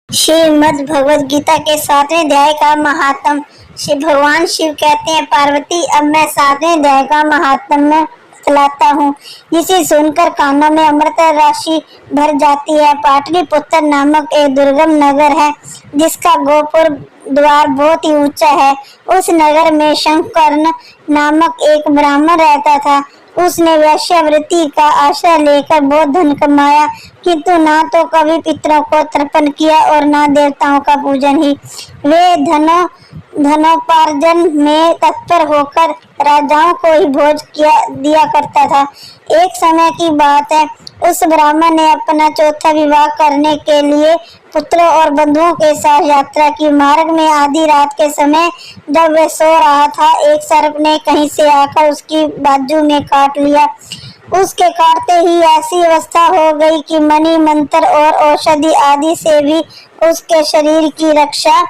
श्रीमद् भगवद गीता के 7वें अध्याय का महात्म। श्री भगवान शिव कहते हैं, पार्वती अब मैं 7वें अध्याय का महात्म्य बतलाता हूँ, जिसे सुनकर कानों में अमृत राशि भर जाती है। पाटलिपुत्र नामक एक दुर्गम नगर है, जिसका गोपुर द्वार बहुत ही ऊंचा है। उस नगर में शंकर्ण नामक एक ब्राह्मण रहता था। उसने वेश्यावृत्ति का आश्रय लेकर बहुत धन कमाया, किंतु ना तो कभी पितरों को तर्पण किया और ना देवताओं का पूजन ही। वे धनोपार्जन में तत्पर होकर राजाओं को ही भोज दिया करता था। एक समय की बात है, उस ब्राह्मण ने अपना चौथा विवाह करने के लिए पुत्रों और बंधुओं के साथ यात्रा की। मार्ग में आधी रात के समय जब वह सो रहा था, एक सर्प ने कहीं से आकर उसकी बाजू में काट लिया। उसके काटते ही ऐसी अवस्था हो गई कि मणि मंत्र और औषधि आदि से भी उसके शरीर की रक्षा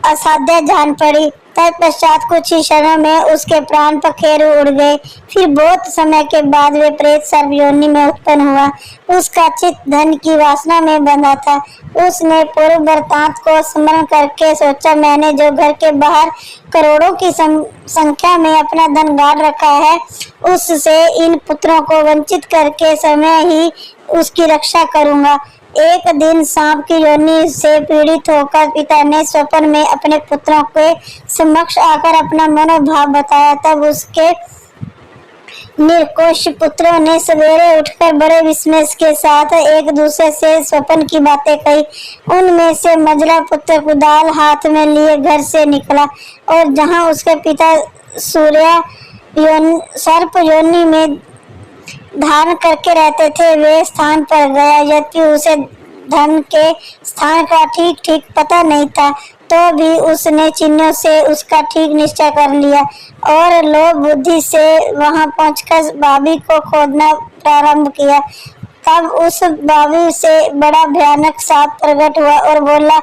असाध्य जान पड़ी। तत्पश्चात कुछ ही क्षणों में उसके प्राण पखेरु उड़ गए। फिर बहुत समय के बाद वे प्रेत सर्प योनि में उत्पन्न हुआ। उसका चित्त धन की वासना में बंधा था। उसने पूर्व वृत्तांत को स्मरण करके सोचा, मैंने जो घर के बाहर करोड़ों की संख्या में अपना धन गाड़ रखा है, उससे इन पुत्रों को वंचित करके समय ही उसकी रक्षा करूंगा। एक दिन सांप की योनि से पीड़ित होकर पिता ने स्वप्न में अपने पुत्रों के समक्ष आकर अपना मनोभाव बताया। तब उसके निर्कोष पुत्रों ने सवेरे उठकर बड़े विस्मय के साथ एक दूसरे से स्वप्न की बातें कही। उनमें से मझला पुत्र कुदाल हाथ में लिए घर से निकला और जहां उसके पिता सूर्य सर्प योनि में धारण करके रहते थे, वे स्थान पर गया। यद्यपि उसे धन के स्थान का ठीक पता नहीं था, तो भी उसने चिन्हों से उसका ठीक निश्चय कर लिया और लोभ बुद्धि से वहां पहुंचकर बावी को खोदना प्रारंभ किया। तब उस बावी से बड़ा भयानक सांप प्रकट हुआ और बोला,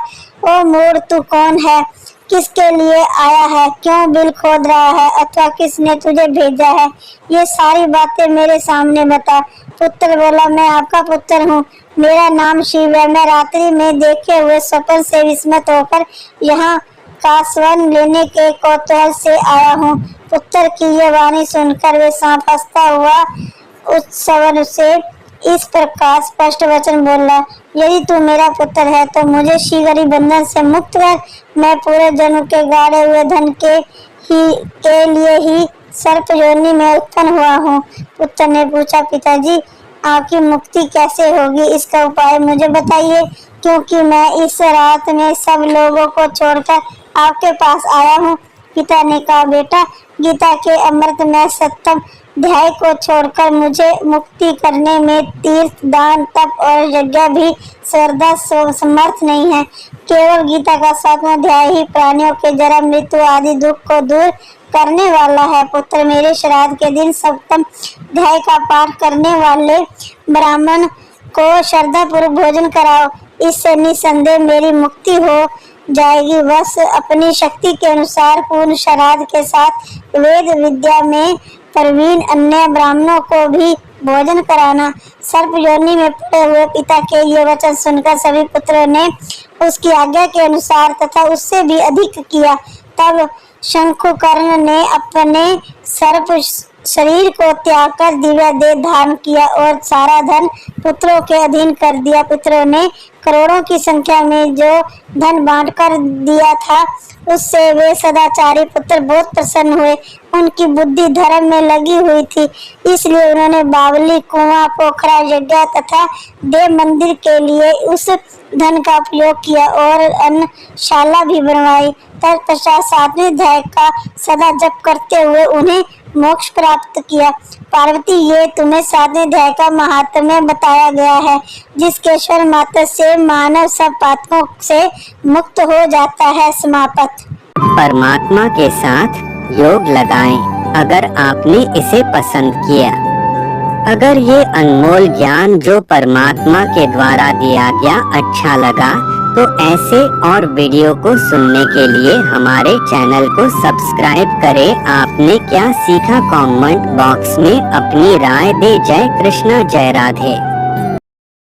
ओ मूढ़, तू कौन है? किसके लिए आया है? क्यों बिल खोद रहा है? अथवा किसने तुझे भेजा है? ये सारी बातें मेरे सामने बता। पुत्र बोला, मैं आपका पुत्र हूँ, मेरा नाम शिव है। मैं रात्रि में देखे हुए स्वप्न से विस्मित होकर यहाँ कास्वन लेने के कौतूहल से आया हूँ। पुत्र की ये वाणी सुनकर वे सांप हंसता हुआ उत्सव से इस प्रकार स्पष्ट वचन बोला, यदि तू मेरा पुत्र है तो मुझे शीघ्र बंधन से मुक्त कर। मैं पूरे जन्म के गाड़े हुए धन के लिए ही सर्प योनि में उत्पन्न हुआ हूँ। पुत्र ने पूछा, पिताजी, आपकी मुक्ति कैसे होगी? इसका उपाय मुझे बताइए, क्योंकि मैं इस रात में सब लोगों को छोड़कर आपके पास आया हूँ। पिता ने कहा, बेटा, गीता के अमृतमय सप्तम अध्याय को छोड़कर मुझे मुक्ति करने में तीर्थ, दान, तप और यज्ञ भी सर्वदा समर्थ नहीं है। केवल गीता का 7वां अध्याय ही प्राणियों के जन्म, मृत्यु आदि दुख को दूर करने वाला है। पुत्र, मेरे श्राद्ध के दिन सप्तम अध्याय का पाठ करने वाले ब्राह्मण को श्रद्धा पूर्वक भोजन कराओ। इससे निसंदेह मेरी मुक्ति हो जाएगी। बस अपनी शक्ति के अनुसार पूर्ण श्राद्ध के साथ वेद विद्या में प्रवीण अन्य ब्राह्मणों को भी भोजन कराना। सर्प योनि में पड़े हुए पिता के ये वचन सुनकर सभी पुत्रों ने उसकी आज्ञा के अनुसार तथा उससे भी अधिक किया। तब शंकुकर्ण ने अपने सर्प शरीर को त्याग कर दिव्य देह धारण किया और सारा धन पुत्रों के अधीन कर दिया। पुत्रों ने करोड़ों की संख्या में जो धन बांट कर दिया था, उससे वे सदाचारी पुत्र बहुत प्रसन्न हुए। उनकी बुद्धि धर्म में लगी हुई थी, इसलिए उन्होंने बावली, कुआं, पोखरा, यज्ञ तथा देव मंदिर के लिए उस धन का उपयोग किया और अन्नशाला भी बनवाई। तत्पश्चात 7वें अध्याय का सदा जप करते हुए उन्हें मोक्ष प्राप्त किया। पार्वती, ये तुम्हें 7वें अध्याय का महात्म्य बताया गया है, जिसके स्वर मात्र से मानव सब पापों से मुक्त हो जाता है। समाप्त। परमात्मा के साथ योग लगाएं अगर आपने इसे पसंद किया। अगर ये अनमोल ज्ञान जो परमात्मा के द्वारा दिया गया अच्छा लगा, तो ऐसे और वीडियो को सुनने के लिए हमारे चैनल को सब्सक्राइब करें। आपने क्या सीखा? कमेंट बॉक्स में अपनी राय दें। जय कृष्ण, जय राधे।